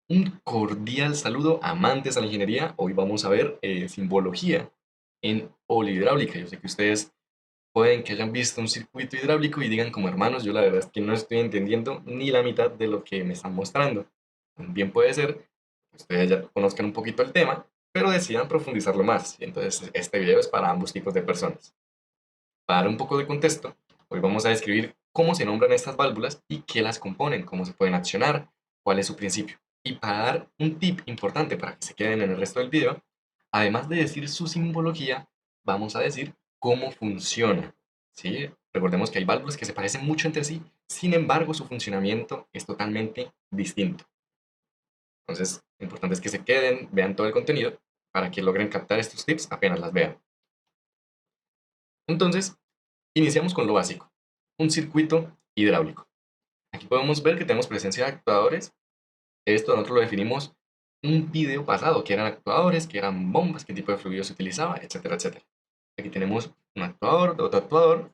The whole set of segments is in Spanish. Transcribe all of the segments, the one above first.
Un cordial saludo, amantes a la ingeniería. Hoy vamos a ver simbología en hidráulica. Yo sé que ustedes pueden que hayan visto un circuito hidráulico y digan como hermanos, yo la verdad es que no estoy entendiendo ni la mitad de lo que me están mostrando. Bien puede ser que ustedes ya conozcan un poquito el tema, pero decidan profundizarlo más. Y entonces este video es para ambos tipos de personas. Para dar un poco de contexto, hoy vamos a describir cómo se nombran estas válvulas y qué las componen, cómo se pueden accionar, cuál es su principio. Y para dar un tip importante para que se queden en el resto del video, además de decir su simbología, vamos a decir cómo funciona. ¿Sí? Recordemos que hay válvulas que se parecen mucho entre sí, sin embargo su funcionamiento es totalmente distinto. Entonces, lo importante es que se queden, vean todo el contenido para que logren captar estos tips apenas las vean. Entonces, iniciamos con lo básico, un circuito hidráulico. Aquí podemos ver que tenemos presencia de actuadores. Esto nosotros lo definimos en un video pasado, que eran actuadores, que eran bombas, qué tipo de fluido se utilizaba, etcétera, etcétera. Aquí tenemos un actuador, otro actuador.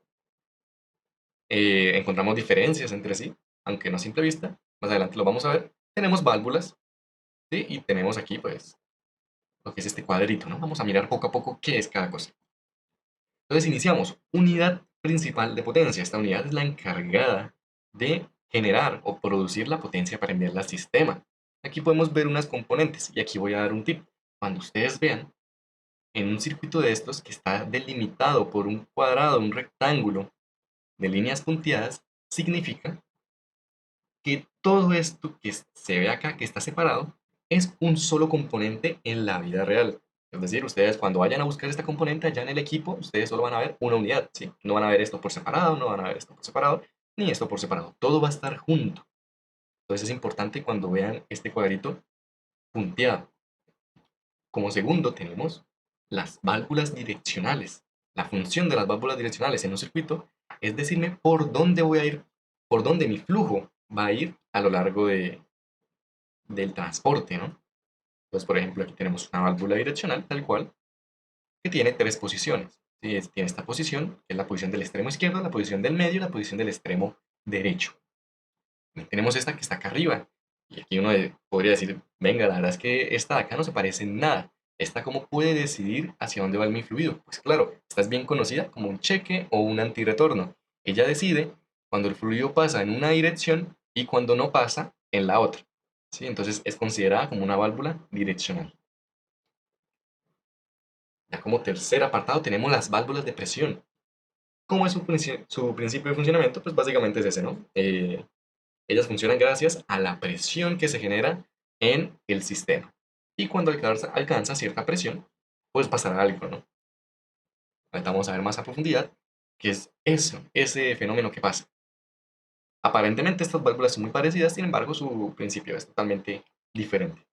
Encontramos diferencias entre sí, aunque no a simple vista. Más adelante lo vamos a ver. Tenemos válvulas, ¿sí? Y tenemos aquí, pues, lo que es este cuadrito, ¿no? Vamos a mirar poco a poco qué es cada cosa. Entonces iniciamos. Unidad principal de potencia. Esta unidad es la encargada de generar o producir la potencia para enviarla al sistema. Aquí podemos ver unas componentes y aquí voy a dar un tip. Cuando ustedes vean en un circuito de estos que está delimitado por un cuadrado, un rectángulo de líneas punteadas, significa que todo esto que se ve acá, que está separado, es un solo componente en la vida real. Es decir, ustedes cuando vayan a buscar esta componente allá en el equipo, ustedes solo van a ver una unidad, ¿sí? No van a ver esto por separado, no van a ver esto por separado, ni esto por separado. Todo va a estar junto. Entonces es importante cuando vean este cuadrito punteado. Como segundo tenemos las válvulas direccionales. La función de las válvulas direccionales en un circuito es decirme por dónde voy a ir, por dónde mi flujo va a ir a lo largo del transporte, ¿no? Entonces, por ejemplo, aquí tenemos una válvula direccional tal cual, que tiene tres posiciones. ¿Sí? Tiene esta posición, que es la posición del extremo izquierdo, la posición del medio y la posición del extremo derecho. También tenemos esta que está acá arriba. Y aquí uno podría decir, venga, la verdad es que esta de acá no se parece en nada. ¿Esta cómo puede decidir hacia dónde va mi fluido? Pues claro, esta es bien conocida como un cheque o un antirretorno. Ella decide cuando el fluido pasa en una dirección y cuando no pasa en la otra. ¿Sí? Entonces es considerada como una válvula direccional. Ya como tercer apartado tenemos las válvulas de presión. ¿Cómo es su principio de funcionamiento? Pues básicamente es ese, ¿no? Ellas funcionan gracias a la presión que se genera en el sistema. Y cuando alcanza cierta presión, pues pasará algo, ¿no? Ahorita vamos a ver más a profundidad qué es eso, ese fenómeno que pasa. Aparentemente estas válvulas son muy parecidas, sin embargo su principio es totalmente diferente.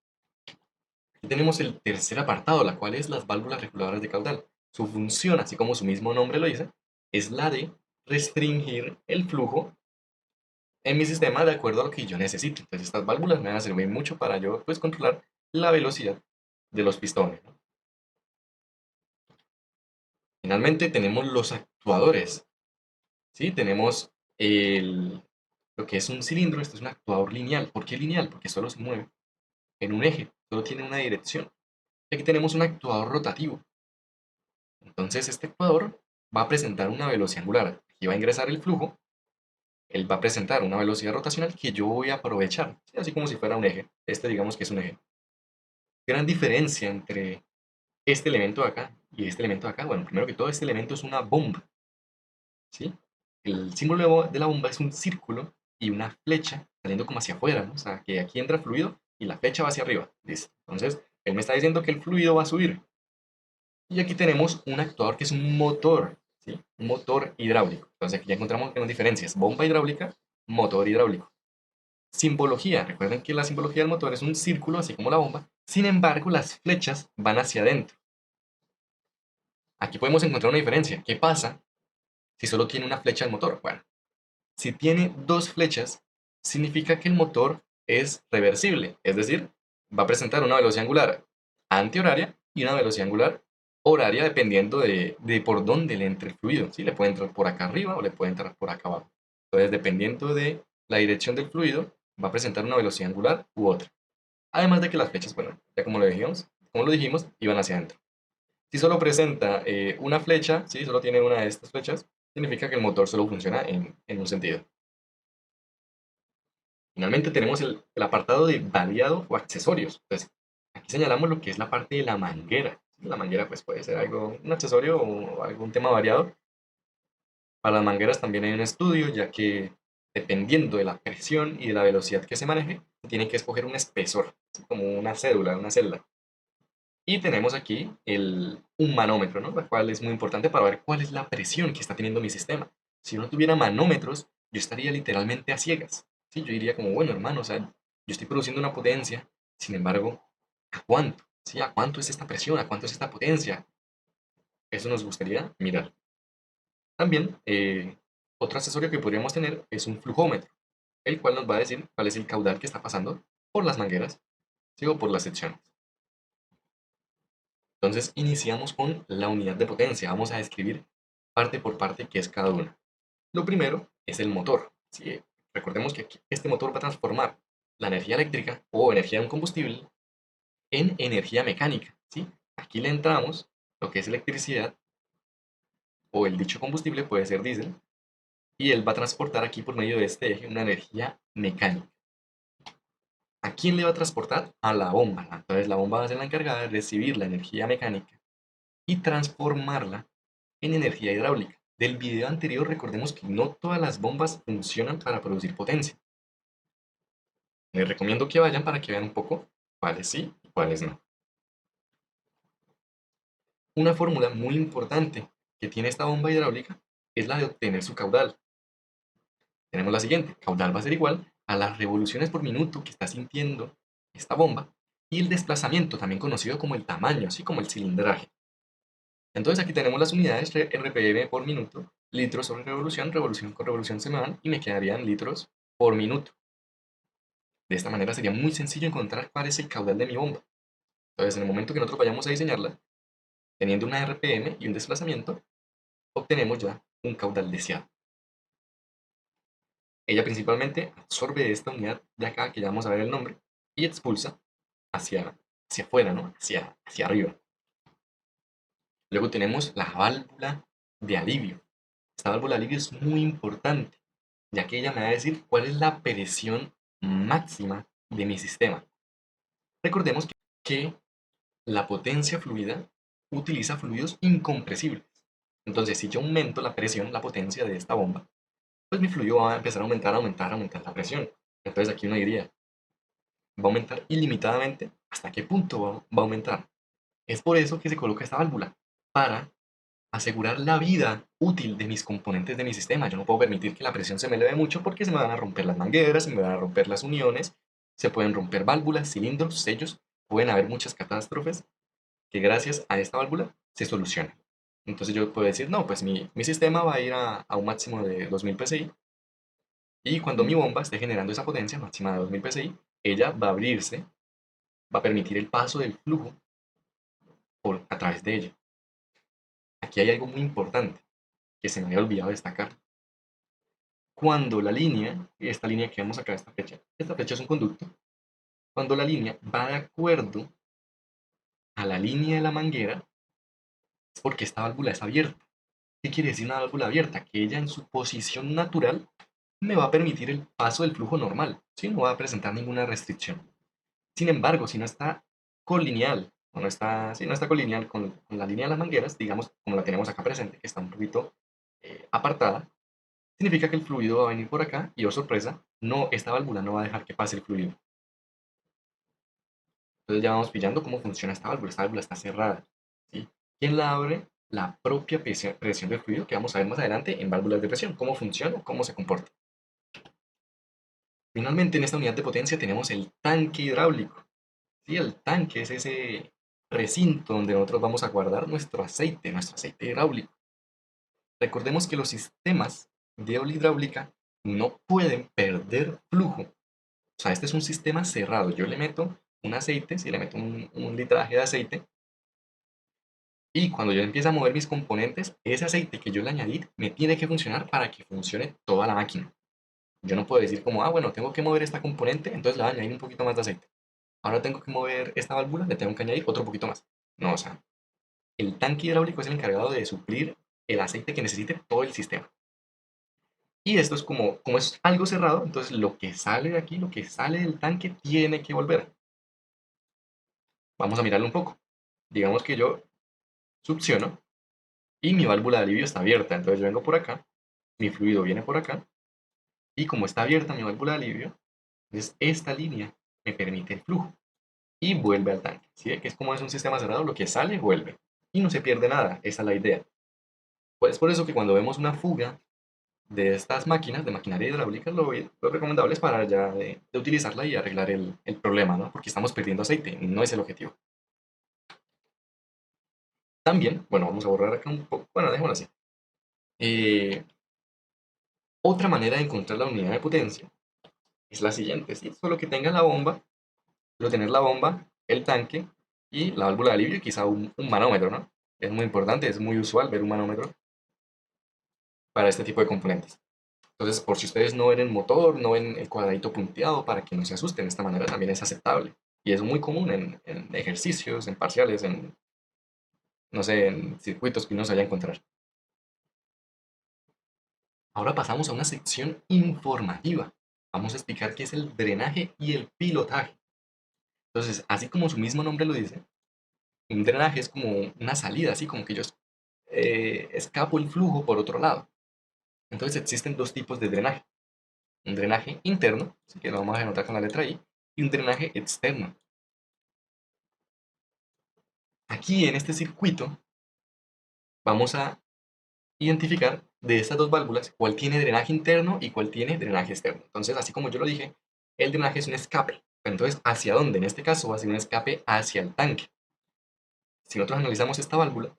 Aquí tenemos el tercer apartado, la cual es las válvulas reguladoras de caudal. Su función, así como su mismo nombre lo dice, es la de restringir el flujo en mi sistema de acuerdo a lo que yo necesito. Entonces estas válvulas me van a servir mucho para yo pues controlar la velocidad de los pistones, ¿no? Finalmente tenemos los actuadores, ¿sí? Tenemos lo que es un cilindro, esto es un actuador lineal. ¿Por qué lineal? Porque solo se mueve en un eje, solo tiene una dirección. Y aquí tenemos un actuador rotativo. Entonces este actuador va a presentar una velocidad angular. Aquí va a ingresar el flujo, él va a presentar una velocidad rotacional que yo voy a aprovechar, ¿sí? Así como si fuera un eje. Este digamos que es un eje. Gran diferencia entre este elemento de acá y este elemento de acá. Bueno, primero que todo, este elemento es una bomba, ¿sí? El símbolo de la bomba es un círculo y una flecha saliendo como hacia afuera, ¿no? O sea, que aquí entra fluido y la flecha va hacia arriba. ¿Listo? Entonces, él me está diciendo que el fluido va a subir. Y aquí tenemos un actuador que es un motor, ¿sí? Un motor hidráulico. Entonces, aquí ya encontramos unas diferencias. Bomba hidráulica, motor hidráulico. Simbología. Recuerden que la simbología del motor es un círculo, así como la bomba. Sin embargo, las flechas van hacia adentro. Aquí podemos encontrar una diferencia. ¿Qué pasa si solo tiene una flecha el motor? Bueno, si tiene dos flechas, significa que el motor es reversible, es decir, va a presentar una velocidad angular antihoraria y una velocidad angular horaria dependiendo de por dónde le entre el fluido. ¿Sí? Le puede entrar por acá arriba o le puede entrar por acá abajo. Entonces, dependiendo de la dirección del fluido, va a presentar una velocidad angular u otra. Además de que las flechas, bueno, ya como lo dijimos, iban hacia adentro. Si solo presenta una flecha, si solo tiene una de estas flechas, significa que el motor solo funciona en un sentido. Finalmente tenemos el apartado de variado o accesorios. Entonces, aquí señalamos lo que es la parte de la manguera. La manguera pues puede ser algo, un accesorio o algún tema variado. Para las mangueras también hay un estudio, ya que dependiendo de la presión y de la velocidad que se maneje, se tiene que escoger un espesor, así como una cédula, una celda. Y tenemos aquí un manómetro, ¿no? La cual es muy importante para ver cuál es la presión que está teniendo mi sistema. Si no tuviera manómetros, yo estaría literalmente a ciegas. Sí, yo diría como, bueno, hermano, o sea, yo estoy produciendo una potencia, sin embargo, ¿a cuánto? ¿Sí? ¿A cuánto es esta presión? ¿A cuánto es esta potencia? Eso nos gustaría mirar. También, otro accesorio que podríamos tener es un flujómetro, el cual nos va a decir cuál es el caudal que está pasando por las mangueras, ¿sí? O por las secciones. Entonces, iniciamos con la unidad de potencia. Vamos a describir parte por parte qué es cada una. Lo primero es el motor. ¿Sí? Recordemos que este motor va a transformar la energía eléctrica o energía de un combustible en energía mecánica. ¿Sí? Aquí le entramos lo que es electricidad o el dicho combustible puede ser diésel y él va a transportar aquí por medio de este eje una energía mecánica. ¿A quién le va a transportar? A la bomba. Entonces la bomba va a ser la encargada de recibir la energía mecánica y transformarla en energía hidráulica. Del video anterior recordemos que no todas las bombas funcionan para producir potencia. Les recomiendo que vayan para que vean un poco cuáles sí y cuáles no. Una fórmula muy importante que tiene esta bomba hidráulica es la de obtener su caudal. Tenemos la siguiente, caudal va a ser igual a las revoluciones por minuto que está sintiendo esta bomba y el desplazamiento, también conocido como el tamaño, así como el cilindraje. Entonces aquí tenemos las unidades RPM por minuto, litros sobre revolución, revolución con revolución se me van y me quedarían litros por minuto. De esta manera sería muy sencillo encontrar cuál es el caudal de mi bomba. Entonces en el momento que nosotros vayamos a diseñarla, teniendo una RPM y un desplazamiento, obtenemos ya un caudal deseado. Ella principalmente absorbe esta unidad de acá, que ya vamos a ver el nombre, y expulsa hacia afuera, ¿no? Hacia arriba. Luego tenemos la válvula de alivio. Esta válvula de alivio es muy importante, ya que ella me va a decir cuál es la presión máxima de mi sistema. Recordemos que la potencia fluida utiliza fluidos incompresibles. Entonces, si yo aumento la presión, la potencia de esta bomba, pues mi fluido va a empezar a aumentar, aumentar, aumentar la presión. Entonces aquí uno diría, ¿va a aumentar ilimitadamente? ¿Hasta qué punto va a aumentar? Es por eso que se coloca esta válvula, para asegurar la vida útil de mis componentes de mi sistema. Yo no puedo permitir que la presión se me eleve mucho porque se me van a romper las mangueras, se me van a romper las uniones, se pueden romper válvulas, cilindros, sellos, pueden haber muchas catástrofes que gracias a esta válvula se solucionan. Entonces yo puedo decir, no, pues mi sistema va a ir a un máximo de 2000 psi y cuando mi bomba esté generando esa potencia máxima de 2000 psi, ella va a abrirse, va a permitir el paso del flujo a través de ella. Aquí hay algo muy importante que se me había olvidado destacar. Cuando la línea, esta línea que vemos acá, esta flecha es un conducto, cuando la línea va de acuerdo a la línea de la manguera, es porque esta válvula es abierta. ¿Qué quiere decir una válvula abierta? Que ella en su posición natural me va a permitir el paso del flujo normal, ¿sí? No va a presentar ninguna restricción. Sin embargo, si no está colineal, o no está, si no está colineal con la línea de las mangueras, digamos, como la tenemos acá presente, que está un poquito apartada, significa que el fluido va a venir por acá y, oh sorpresa, no, esta válvula no va a dejar que pase el fluido. Entonces ya vamos pillando cómo funciona esta válvula. Esta válvula está cerrada, ¿sí? ¿Quién la abre? La propia presión del fluido, que vamos a ver más adelante en válvulas de presión, cómo funciona, cómo se comporta. Finalmente, en esta unidad de potencia tenemos el tanque hidráulico. ¿Sí? El tanque es ese recinto donde nosotros vamos a guardar nuestro aceite hidráulico. Recordemos que los sistemas de hidráulica no pueden perder flujo. O sea, este es un sistema cerrado. Yo le meto un aceite, si le meto un litraje de aceite, y cuando yo empiezo a mover mis componentes, ese aceite que yo le añadí me tiene que funcionar para que funcione toda la máquina. Yo no puedo decir como, ah, bueno, tengo que mover esta componente, entonces le voy a añadir un poquito más de aceite. Ahora tengo que mover esta válvula, le tengo que añadir otro poquito más. No, o sea, el tanque hidráulico es el encargado de suplir el aceite que necesite todo el sistema. Y esto es como es algo cerrado, entonces lo que sale de aquí, lo que sale del tanque, tiene que volver. Vamos a mirarlo un poco. Digamos que yo succiono y mi válvula de alivio está abierta. Entonces yo vengo por acá, mi fluido viene por acá, y como está abierta mi válvula de alivio, entonces esta línea me permite el flujo y vuelve al tanque. ¿Sí? Que es como es un sistema cerrado, lo que sale vuelve. Y no se pierde nada, esa es la idea. Pues por eso que cuando vemos una fuga de estas máquinas, de maquinaria hidráulica, lo recomendable es parar ya de utilizarla y arreglar el problema, ¿no? Porque estamos perdiendo aceite, no es el objetivo. También, bueno, vamos a borrar acá un poco, bueno, dejémoslo así. Eh, Otra manera de encontrar la unidad de potencia es la siguiente, ¿sí? Solo que tenga la bomba, pero tener la bomba, el tanque y la válvula de alivio y quizá un manómetro, ¿no? Es muy importante, es muy usual ver un manómetro para este tipo de componentes. Entonces, por si ustedes no ven el motor, no ven el cuadradito punteado, para que no se asusten, de esta manera también es aceptable. Y es muy común en ejercicios, en parciales, en, no sé, en circuitos que uno se vaya a encontrar. Ahora pasamos a una sección informativa. Vamos a explicar qué es el drenaje y el pilotaje. Entonces, así como su mismo nombre lo dice, un drenaje es como una salida, así como que yo escapo el flujo por otro lado. Entonces existen dos tipos de drenaje. Un drenaje interno, así que lo vamos a anotar con la letra I, y un drenaje externo. Aquí en este circuito vamos a identificar de estas dos válvulas cuál tiene drenaje interno y cuál tiene drenaje externo. Entonces, así como yo lo dije, el drenaje es un escape. Entonces, ¿hacia dónde? En este caso va a ser un escape hacia el tanque. Si nosotros analizamos esta válvula,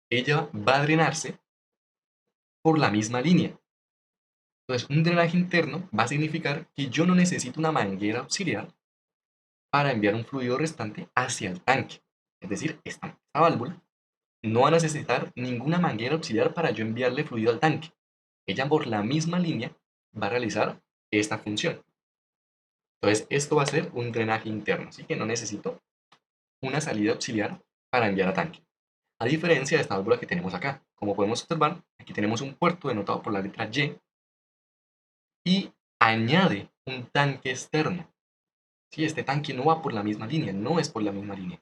ella va a drenarse por la misma línea. Entonces, un drenaje interno va a significar que yo no necesito una manguera auxiliar para enviar un fluido restante hacia el tanque. Es decir, esta válvula no va a necesitar ninguna manguera auxiliar para yo enviarle fluido al tanque. Ella por la misma línea va a realizar esta función. Entonces, esto va a ser un drenaje interno, así que no necesito una salida auxiliar para enviar a tanque. A diferencia de esta válvula que tenemos acá. Como podemos observar, aquí tenemos un puerto denotado por la letra Y añade un tanque externo. Sí, este tanque no va por la misma línea, no es por la misma línea.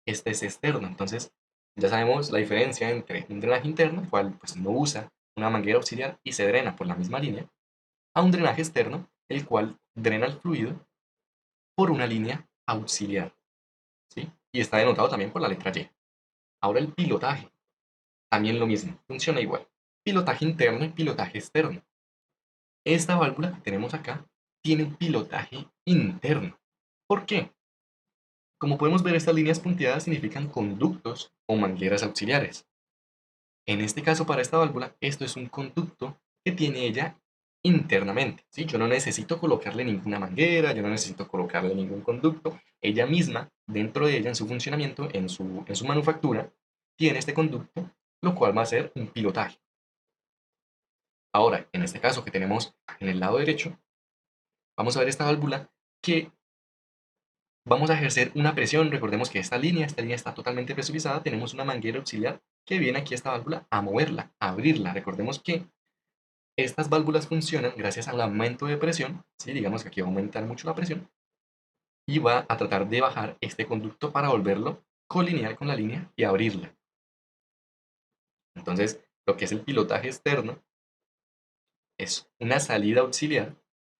Este es externo, entonces ya sabemos la diferencia entre un drenaje interno, el cual pues, no usa una manguera auxiliar y se drena por la misma línea, a un drenaje externo, el cual drena el fluido por una línea auxiliar, ¿sí? Y está denotado también por la letra Y. Ahora el pilotaje, también lo mismo, funciona igual. Pilotaje interno y pilotaje externo. Esta válvula que tenemos acá tiene un pilotaje interno. ¿Por qué? Como podemos ver, estas líneas punteadas significan conductos o mangueras auxiliares. En este caso, para esta válvula, esto es un conducto que tiene ella internamente, ¿sí? Yo no necesito colocarle ninguna manguera, yo no necesito colocarle ningún conducto. Ella misma, dentro de ella, en su funcionamiento, en su manufactura, tiene este conducto, lo cual va a ser un pilotaje. Ahora, en este caso que tenemos en el lado derecho, vamos a ver esta válvula que vamos a ejercer una presión. Recordemos que esta línea está totalmente presurizada. Tenemos una manguera auxiliar que viene aquí a esta válvula a moverla, a abrirla. Recordemos que estas válvulas funcionan gracias al aumento de presión, ¿sí? Digamos que aquí va a aumentar mucho la presión y va a tratar de bajar este conducto para volverlo colineal con la línea y abrirla. Entonces, lo que es el pilotaje externo es una salida auxiliar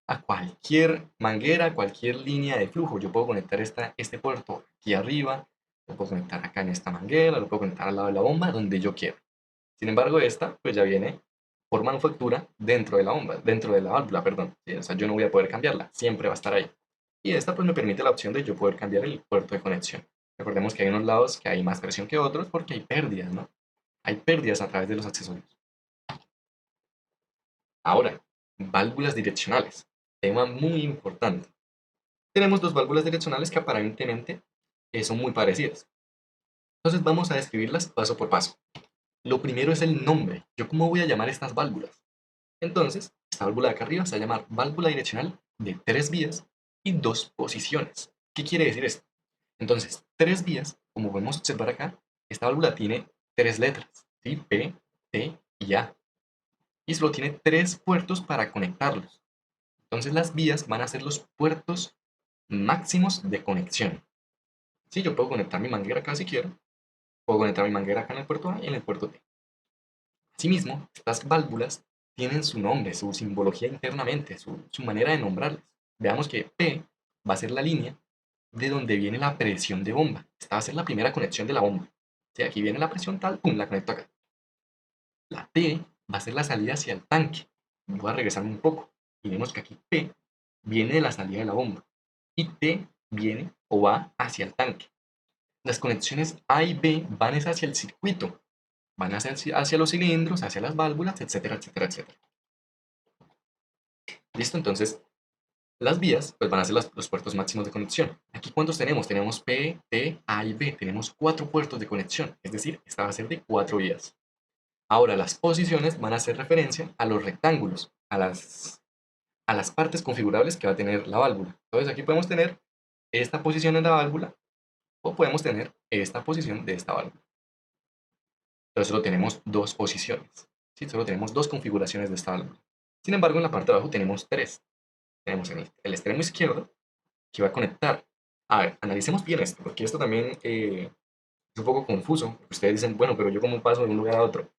a cualquier manguera, a cualquier línea de flujo. Yo puedo conectar este puerto aquí arriba, lo puedo conectar acá en esta manguera, lo puedo conectar al lado de la bomba, donde yo quiera. Sin embargo, esta pues ya viene por manufactura dentro de la bomba, dentro de la válvula, perdón. ¿Sí? O sea, yo no voy a poder cambiarla, siempre va a estar ahí. Y esta pues me permite la opción de yo poder cambiar el puerto de conexión. Recordemos que hay unos lados que hay más presión que otros porque hay pérdidas, ¿no? Hay pérdidas a través de los accesorios. Ahora, válvulas direccionales. Tema muy importante. Tenemos dos válvulas direccionales que aparentemente son muy parecidas. Entonces vamos a describirlas paso por paso. Lo primero es el nombre. ¿Yo cómo voy a llamar estas válvulas? Entonces, esta válvula de acá arriba se va a llamar válvula direccional de 3 vías y 2 posiciones. ¿Qué quiere decir esto? Entonces, tres vías, como podemos observar acá, esta válvula tiene tres letras, ¿sí? P, T y A. Y solo tiene tres puertos para conectarlos. Entonces las vías van a ser los puertos máximos de conexión. Sí, yo puedo conectar mi manguera acá si quiero. Puedo conectar mi manguera acá en el puerto A y en el puerto T. Asimismo, estas válvulas tienen su nombre, su simbología internamente, su manera de nombrarlas. Veamos que P va a ser la línea de donde viene la presión de bomba. Esta va a ser la primera conexión de la bomba. Si aquí viene la presión tal, pum, la conecto acá. La T va a ser la salida hacia el tanque. Voy a regresar un poco. Y vemos que aquí P viene de la salida de la bomba. Y T viene o va hacia el tanque. Las conexiones A y B van hacia el circuito. Van hacia los cilindros, hacia las válvulas, etcétera, etcétera, etcétera. ¿Listo? Entonces, las vías pues van a ser los puertos máximos de conexión. Aquí, ¿cuántos tenemos? Tenemos P, T, A y B. Tenemos cuatro puertos de conexión. Es decir, esta va a ser de cuatro vías. Ahora, las posiciones van a hacer referencia a los rectángulos, a las partes configurables que va a tener la válvula. Entonces, aquí podemos tener esta posición en la válvula o podemos tener esta posición de esta válvula. Entonces, solo tenemos dos posiciones. ¿Sí? Solo tenemos dos configuraciones de esta válvula. Sin embargo, en la parte de abajo tenemos tres. Tenemos el extremo izquierdo que va a conectar. A ver, analicemos bien esto, porque esto también es un poco confuso. Ustedes dicen, bueno, pero yo cómo paso de un lugar a otro.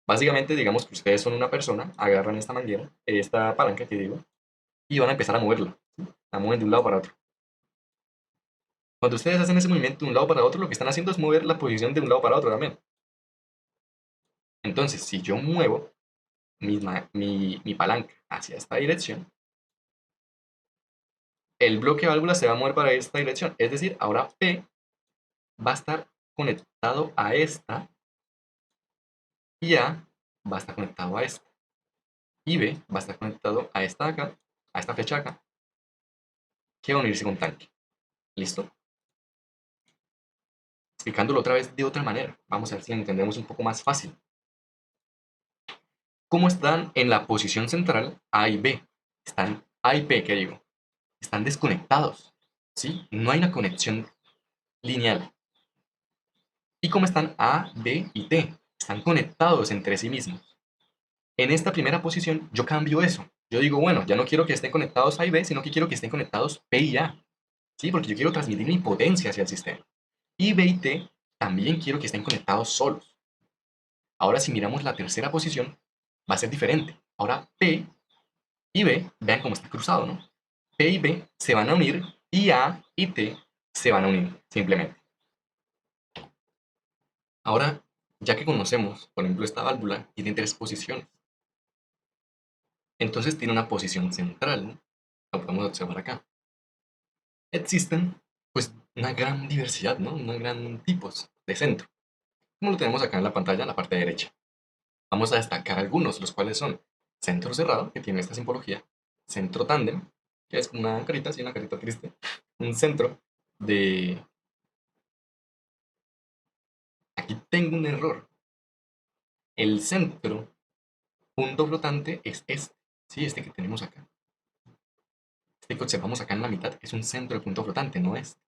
Básicamente, digamos que ustedes son una persona, agarran esta manguera, esta palanca que digo, y van a empezar a moverla. ¿Sí? La mueven de un lado para otro. Cuando ustedes hacen ese movimiento de un lado para otro, lo que están haciendo es mover la posición de un lado para otro también. Entonces, si yo muevo mi palanca hacia esta dirección, el bloque de válvula se va a mover para esta dirección. Es decir, ahora P va a estar conectado a esta y A va a estar conectado a esta. Y B va a estar conectado a esta de acá, a esta flecha acá, que va a unirse con tanque. ¿Listo? Explicándolo otra vez de otra manera. Vamos a ver si lo entendemos un poco más fácil. ¿Cómo están en la posición central A y B? Están A y P, ¿qué digo? Están desconectados. ¿Sí? No hay una conexión lineal. ¿Y cómo están A, B y T? Están conectados entre sí mismos. En esta primera posición yo cambio eso. Yo digo, bueno, ya no quiero que estén conectados A y B, sino que quiero que estén conectados P y A. ¿Sí? Porque yo quiero transmitir mi potencia hacia el sistema. Y B y T también quiero que estén conectados solos. Ahora si miramos la tercera posición, va a ser diferente. Ahora P y B, vean cómo está cruzado, ¿no? P y B se van a unir y A y T se van a unir, simplemente. Ahora, ya que conocemos, por ejemplo, esta válvula tiene tres posiciones. Entonces tiene una posición central, ¿no? Lo podemos observar acá. Existen, pues, una gran diversidad, ¿no? Una gran tipos de centro. Como lo tenemos acá en la pantalla, en la parte derecha. Vamos a destacar algunos, los cuales son centro cerrado, que tiene esta simbología, centro tándem, que es una carita, así una carita triste, un centro de... Aquí tengo un error. El centro punto flotante es este, ¿sí? Este que tenemos acá. Este que observamos acá en la mitad es un centro de punto flotante, no es.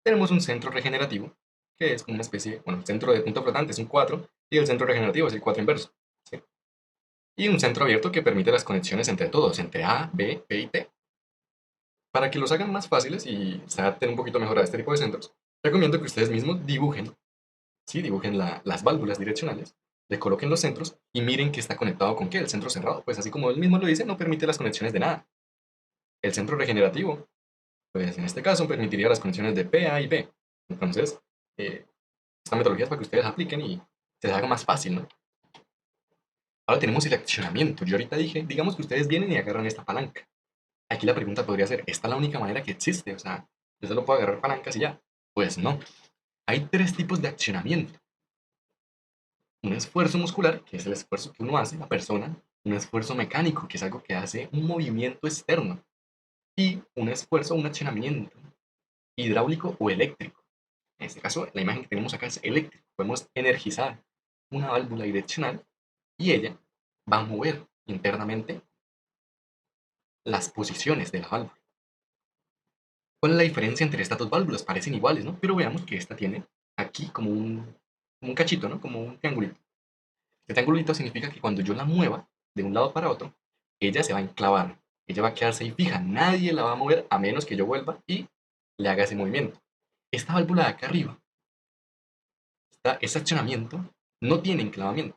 Tenemos un centro regenerativo, que es como una especie, bueno, el centro de punto flotante es un 4 y el centro regenerativo es el 4 inverso. ¿Sí? Y un centro abierto que permite las conexiones entre todos, entre A, B, P y T. Para que los hagan más fáciles y se adapten un poquito mejor a este tipo de centros, recomiendo que ustedes mismos dibujen, ¿sí? Dibujen las válvulas direccionales, le coloquen los centros y miren qué está conectado con qué. El centro cerrado, pues así como él mismo lo dice, no permite las conexiones de nada. El centro regenerativo, pues en este caso permitiría las conexiones de P, A y B. Entonces, esta metodología es para que ustedes apliquen y se les haga más fácil, ¿no? Ahora tenemos el accionamiento. Yo ahorita dije, digamos que ustedes vienen y agarran esta palanca. Aquí la pregunta podría ser, ¿esta es la única manera que existe? O sea, yo solo puedo agarrar palancas y ya. Pues no. Hay tres tipos de accionamiento. Un esfuerzo muscular, que es el esfuerzo que uno hace, la persona. Un esfuerzo mecánico, que es algo que hace un movimiento externo. Y un esfuerzo, un accionamiento hidráulico o eléctrico. En este caso, la imagen que tenemos acá es eléctrico. Podemos energizar una válvula direccional y ella va a mover internamente las posiciones de la válvula. ¿Cuál es la diferencia entre estas dos válvulas? Parecen iguales, ¿no? Pero veamos que esta tiene aquí como un cachito, ¿no? Como un triangulito. Este triangulito significa que cuando yo la mueva de un lado para otro, ella se va a enclavar. Ella va a quedarse ahí fija. Nadie la va a mover a menos que yo vuelva y le haga ese movimiento. Esta válvula de acá arriba, ese accionamiento, no tiene enclavamiento.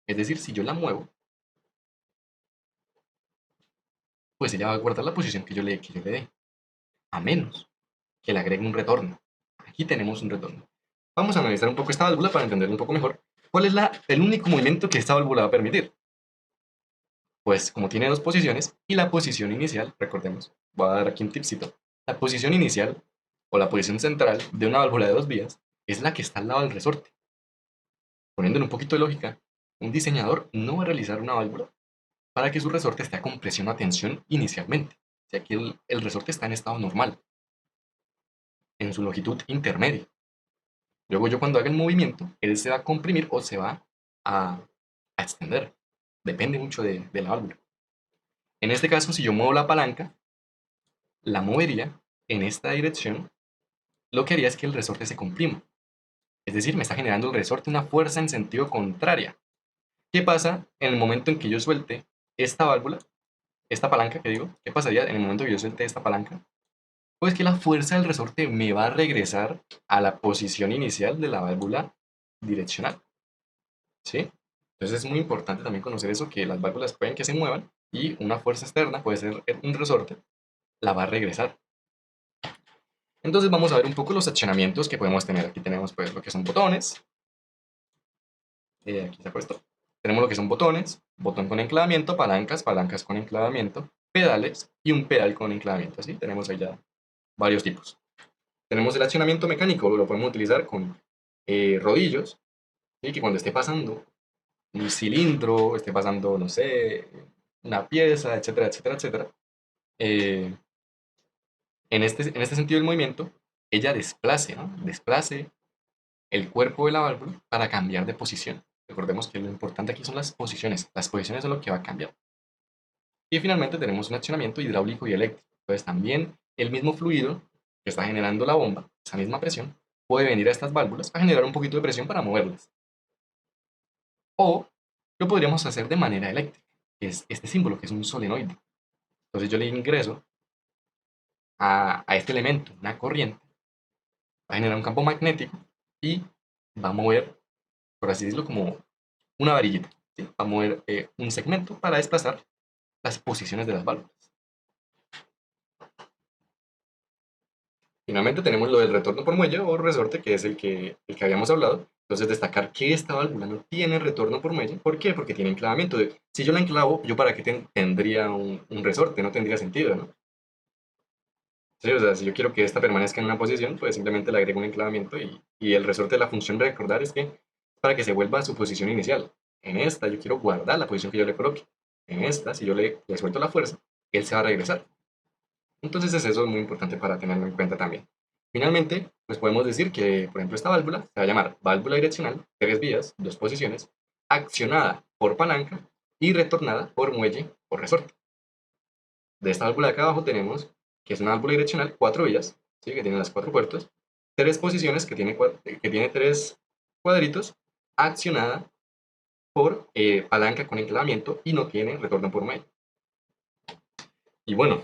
Es decir, si yo la muevo, pues ella va a guardar la posición que yo le dé. A menos que le agregue un retorno. Aquí tenemos un retorno. Vamos a analizar un poco esta válvula para entender un poco mejor cuál es el único movimiento que esta válvula va a permitir. Pues como tiene dos posiciones y la posición inicial, recordemos, voy a dar aquí un tipcito, la posición inicial o la posición central de una válvula de dos vías es la que está al lado del resorte. Poniéndole un poquito de lógica, un diseñador no va a realizar una válvula para que su resorte esté a compresión o a tensión inicialmente. O sea, aquí el resorte está en estado normal, en su longitud intermedia. Luego yo cuando haga el movimiento, él se va a comprimir o se va a, a extender. Depende mucho de la válvula. En este caso, si yo muevo la palanca, la movería en esta dirección, lo que haría es que el resorte se comprima. Es decir, me está generando el resorte una fuerza en sentido contraria. ¿Qué pasa en el momento en que yo suelte esta válvula, esta palanca que digo? ¿Qué pasaría en el momento que yo suelte esta palanca? Pues que la fuerza del resorte me va a regresar a la posición inicial de la válvula direccional. ¿Sí? Entonces es muy importante también conocer eso, que las válvulas pueden que se muevan y una fuerza externa, puede ser un resorte, la va a regresar. Entonces vamos a ver un poco los accionamientos que podemos tener. Aquí tenemos pues lo que son botones. Aquí se ha puesto. Tenemos lo que son botones, botón con enclavamiento, palancas, palancas con enclavamiento, pedales y un pedal con enclavamiento. ¿Sí? Tenemos ahí ya varios tipos. Tenemos el accionamiento mecánico, lo podemos utilizar con rodillos, ¿sí? Que cuando esté pasando un cilindro, esté pasando, no sé, una pieza, etcétera, etcétera, etcétera. eh, en este sentido del movimiento, ella desplace, ¿no? Desplace el cuerpo de la válvula para cambiar de posición. Recordemos que lo importante aquí son las posiciones. Las posiciones son lo que va a cambiar. Y finalmente tenemos un accionamiento hidráulico y eléctrico. Entonces también el mismo fluido que está generando la bomba, esa misma presión, puede venir a estas válvulas a generar un poquito de presión para moverlas. O lo podríamos hacer de manera eléctrica, que es este símbolo, que es un solenoide. Entonces yo le ingreso a este elemento una corriente, va a generar un campo magnético y va a mover, por así decirlo, como una varillita. ¿Sí? Va a mover un segmento para desplazar las posiciones de las válvulas. Finalmente tenemos lo del retorno por muelle o resorte, que es el que habíamos hablado. Entonces destacar que esta válvula no tiene retorno por muelle. ¿Por qué? Porque tiene enclavamiento. Si yo la enclavo, ¿yo para qué tendría un resorte? No tendría sentido, ¿no? Sí, o sea, si yo quiero que esta permanezca en una posición, pues simplemente le agrego un enclavamiento y el resorte de la función de recordar es que para que se vuelva a su posición inicial. En esta yo quiero guardar la posición que yo le coloque. En esta, si yo le suelto la fuerza, él se va a regresar. Entonces eso es muy importante para tenerlo en cuenta también. Finalmente, pues podemos decir que, por ejemplo, esta válvula se va a llamar válvula direccional, tres vías, dos posiciones, accionada por palanca y retornada por muelle o resorte. De esta válvula de acá abajo tenemos que es una válvula direccional, cuatro vías, ¿sí? Que tiene las cuatro puertas, tres posiciones que tiene tres cuadritos, accionada por palanca con enclavamiento y no tiene retorno por muelle. Y bueno,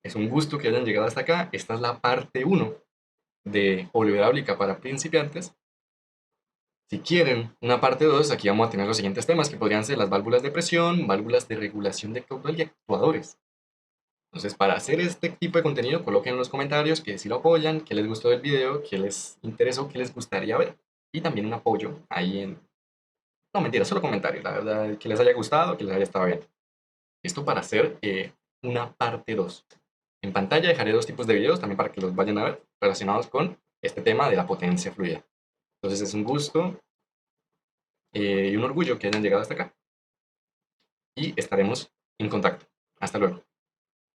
es un gusto que hayan llegado hasta acá. Esta es la parte uno de hidráulica para principiantes. Si quieren una parte 2, aquí vamos a tener los siguientes temas que podrían ser las válvulas de presión, válvulas de regulación de caudal y actuadores. Entonces, para hacer este tipo de contenido, coloquen en los comentarios que si lo apoyan, que les gustó el video, que les interesó, que les gustaría ver. Y también un apoyo ahí en... No, mentira, solo comentarios, la verdad, que les haya gustado, que les haya estado bien. Esto para hacer una parte 2. En pantalla dejaré dos tipos de videos también para que los vayan a ver relacionados con este tema de la potencia fluida. Entonces es un gusto y un orgullo que hayan llegado hasta acá y estaremos en contacto. Hasta luego.